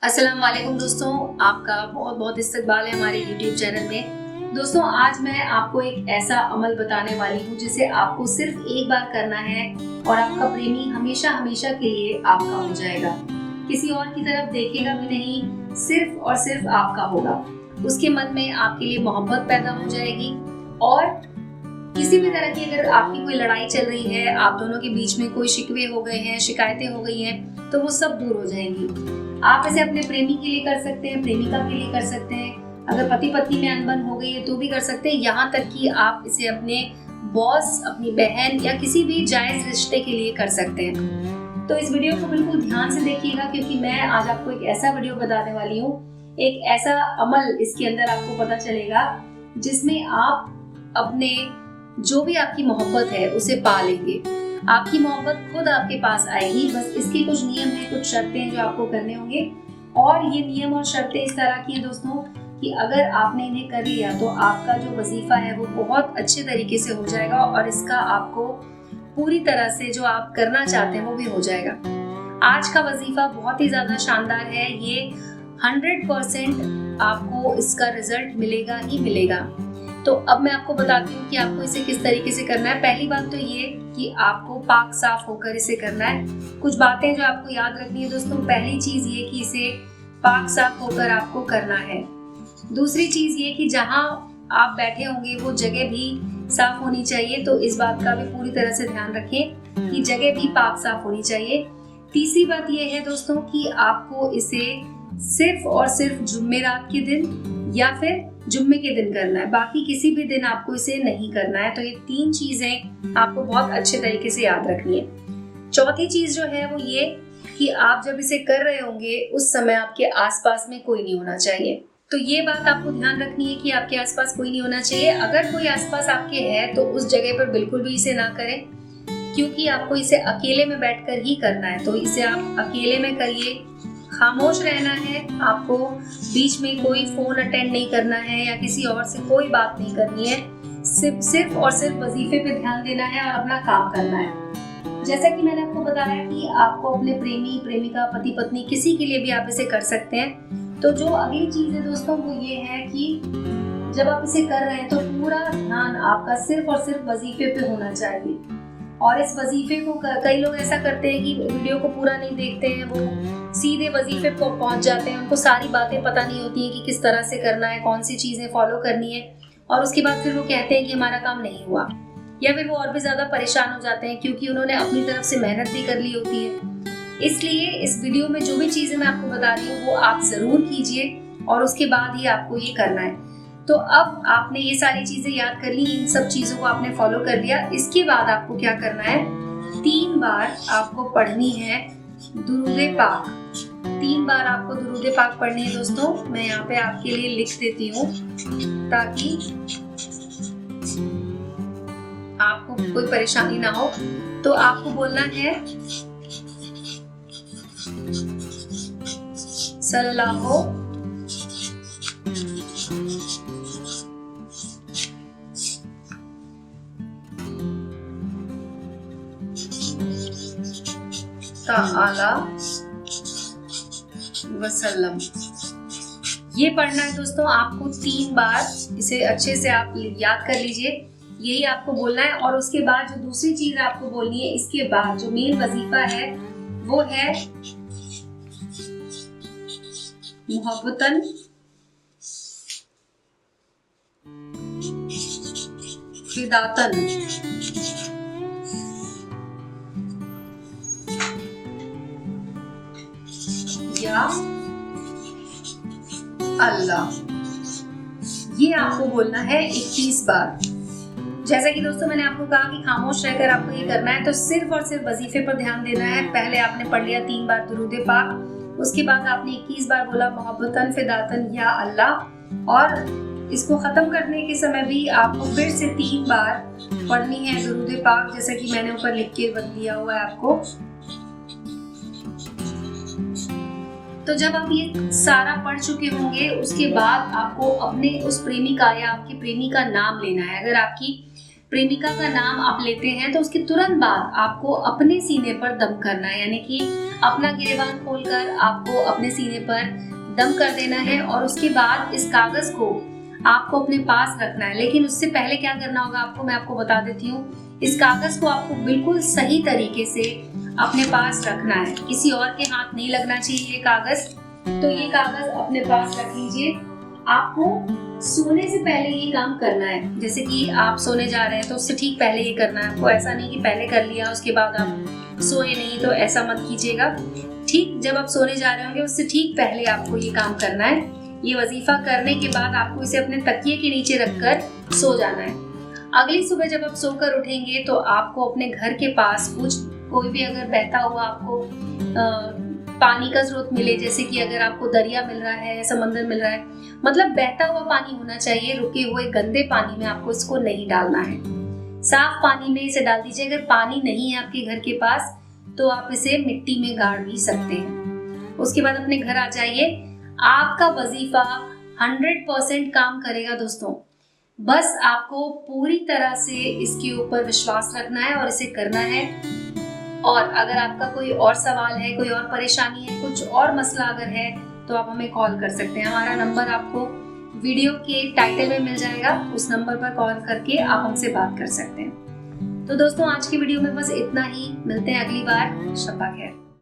अस्सलाम वालेकुम दोस्तों, आपका बहुत बहुत इस्तकबाल है हमारे YouTube चैनल में। दोस्तों, आज मैं आपको एक ऐसा अमल बताने वाली हूँ जिसे आपको सिर्फ एक बार करना है और आपका प्रेमी हमेशा हमेशा के लिए आपका हो जाएगा। किसी और की तरफ देखेगा भी नहीं, सिर्फ और सिर्फ आपका होगा। उसके मन में आपके लिए मोहब्बत पैदा हो जाएगी और किसी भी तरह की अगर आपकी कोई लड़ाई चल रही है, आप दोनों के बीच में कोई शिकवे हो गए हैं, शिकायतें हो गई हैं, तो वो सब दूर हो जाएंगी। आप इसे अपने प्रेमी के लिए कर सकते हैं, प्रेमिका के लिए कर सकते हैं, अगर पति पत्नी में अनबन हो गई है तो भी कर सकते हैं। यहाँ तक कि आप इसे अपने बॉस, अपनी बहन या किसी भी जायज रिश्ते के लिए कर सकते हैं। तो इस वीडियो को बिल्कुल ध्यान से देखिएगा, क्योंकि मैं आज आपको एक ऐसा वीडियो बताने वाली हूँ, एक ऐसा अमल इसके अंदर आपको पता चलेगा जिसमें आप अपने जो भी आपकी मोहब्बत है उसे पा लेंगे। आपकी मोहब्बत खुद आपके पास आएगी। बस इसके कुछ नियम हैं, कुछ शर्तें हैं जो आपको करने होंगे। और ये नियम और शर्तें इस तरह की हैं दोस्तों कि अगर आपने इन्हें कर लिया तो आपका जो वजीफा है वो बहुत अच्छे तरीके से हो जाएगा और इसका आपको पूरी तरह से जो आप करना चाहते हैं वो भी हो जाएगा। आज का वजीफा बहुत ही ज्यादा शानदार है। ये 100% आपको इसका रिजल्ट मिलेगा ही मिलेगा। तो अब मैं आपको बताती हूँ कि आपको इसे किस तरीके से करना है। पहली बात तो ये कि आपको पाक साफ होकर इसे करना है। कुछ बातें जो आपको याद रखनी है दोस्तों। पहली चीज ये कि इसे पाक साफ होकर आपको करना है। दूसरी चीज ये कि जहाँ आप बैठे होंगे वो जगह भी साफ होनी चाहिए, तो इस बात का भी पूरी तरह से ध्यान रखें कि जगह भी पाक साफ होनी चाहिए। तीसरी बात ये है दोस्तों कि आपको इसे सिर्फ और सिर्फ जुम्मेरात के दिन या फिर जुम्मे के दिन करना है, बाकी किसी भी दिन आपको इसे नहीं करना है। तो ये 3 चीजें आपको बहुत अच्छे तरीके से याद रखनी है। चौथी चीज जो है वो ये कि आप जब इसे कर रहे होंगे उस समय आपके आसपास में कोई नहीं होना चाहिए। तो ये बात आपको ध्यान रखनी है कि आपके आसपास कोई नहीं होना चाहिए। अगर कोई आसपास आपके है तो उस जगह पर बिल्कुल भी इसे ना करें, क्योंकि आपको इसे अकेले में बैठकर ही करना है। तो इसे आप अकेले में करिए, खामोश रहना है, आपको बीच में कोई फोन अटेंड नहीं करना है या किसी और से कोई बात नहीं करनी है। सिर्फ और सिर्फ वजीफे पे ध्यान देना है और अपना काम करना है। जैसा कि मैंने आपको बताया कि आपको अपने प्रेमी, प्रेमिका, पति, पत्नी किसी के लिए भी आप इसे कर सकते हैं। तो जो अगली चीज है दोस्तों वो ये है कि जब आप इसे कर रहे हैं तो पूरा ध्यान आपका सिर्फ और सिर्फ वजीफे पे होना चाहिए। और इस वजीफे को कई लोग ऐसा करते हैं कि वीडियो को पूरा नहीं देखते हैं, वो सीधे वजीफे पर पहुंच जाते हैं। उनको सारी बातें पता नहीं होती हैं कि किस तरह से करना है, कौन सी चीजें फॉलो करनी है, और उसके बाद फिर वो कहते हैं कि हमारा काम नहीं हुआ, या फिर वो और भी ज्यादा परेशान हो जाते हैं क्योंकि उन्होंने अपनी तरफ से मेहनत भी कर ली होती है। इसलिए इस वीडियो में जो भी चीजें मैं आपको बता रही हूँ वो आप जरूर कीजिए और उसके बाद ही आपको ये करना है। तो अब आपने ये सारी चीजें याद कर ली, इन सब चीजों को आपने फॉलो कर लिया। इसके बाद आपको क्या करना है, 3 बार आपको पढ़नी है दुरूदे पाक। 3 बार आपको दुरूदे पाक पढ़नी है दोस्तों। मैं यहाँ पे आपके लिए लिख देती हूँ ताकि आपको कोई परेशानी ना हो। तो आपको बोलना है सल्लल्लाहु ताला वसल्लम। ये पढ़ना है दोस्तों आपको 3 बार। इसे अच्छे से आप याद कर लीजिए, यही आपको बोलना है। और उसके बाद जो दूसरी चीज आपको बोलनी है, इसके बाद जो मेन वजीफा है वो है मोहब्बतन फिदातन या अल्लाह। ये आपको बोलना है 21 बार। जैसा कि दोस्तों मैंने आपको कहा कि खामोश रहकर आपको ये करना है, तो सिर्फ और सिर्फ वजीफे पर ध्यान देना है। पहले आपने पढ़ लिया 3 बार दुरूदे पाक, उसके बाद आपने 21 बार बोला मोहब्बतन फिदातन या अल्लाह। और इसको खत्म करने के समय भी आपको फिर से 3 बार पढ़नी है दुरूदे पाक, जैसा कि मैंने ऊपर लिख के दिया हुआ है आपको। तो जब आप ये सारा पढ़ चुके होंगे उसके बाद आपको अपने उस प्रेमिका या आपके प्रेमी का नाम लेना है। अगर आपकी प्रेमिका का नाम आप लेते हैं तो उसके तुरंत बाद आपको अपने सीने पर दम करना है, यानी कि अपना गिरेबान खोलकर आपको अपने सीने पर दम कर देना है और उसके बाद इस कागज को आपको अपने पास रखना है। लेकिन उससे पहले क्या करना होगा आपको मैं आपको बता देती हूँ। इस कागज को आपको बिल्कुल सही तरीके से अपने पास रखना है, किसी और के हाथ नहीं लगना चाहिए ये कागज। तो ये कागज अपने पास रख लीजिए। आपको सोने से पहले ये काम करना है। जैसे कि आप सोने जा रहे हैं तो उससे ठीक पहले ये करना है आपको। ऐसा नहीं कि पहले कर लिया उसके बाद आप सोए नहीं, तो ऐसा मत कीजिएगा। ठीक जब आप सोने जा रहे होंगे उससे ठीक पहले आपको ये काम करना है। ये वजीफा करने के बाद आपको इसे अपने तकिए के नीचे रखकर सो जाना है। अगली सुबह जब आप सोकर उठेंगे तो आपको अपने घर के पास कोई भी अगर बहता हुआ आपको पानी का स्रोत मिले, जैसे कि अगर आपको दरिया मिल रहा है, समंदर मिल रहा है, मतलब बहता हुआ पानी होना चाहिए। रुके हुए गंदे पानी में आपको इसको नहीं डालना है, साफ पानी में इसे डाल दीजिए। अगर पानी नहीं है आपके घर के पास तो आप इसे मिट्टी में गाड़ भी सकते हैं। उसके बाद अपने घर आ जाइए। आपका वजीफा 100% काम करेगा दोस्तों। बस आपको पूरी तरह से इसके ऊपर विश्वास रखना है और इसे करना है। और अगर आपका कोई और सवाल है, कोई और परेशानी है, कुछ और मसला अगर है तो आप हमें कॉल कर सकते हैं। हमारा नंबर आपको वीडियो के टाइटल में मिल जाएगा, उस नंबर पर कॉल करके आप हमसे बात कर सकते हैं। तो दोस्तों आज की वीडियो में बस इतना ही। मिलते हैं अगली बार। शब्बा खैर।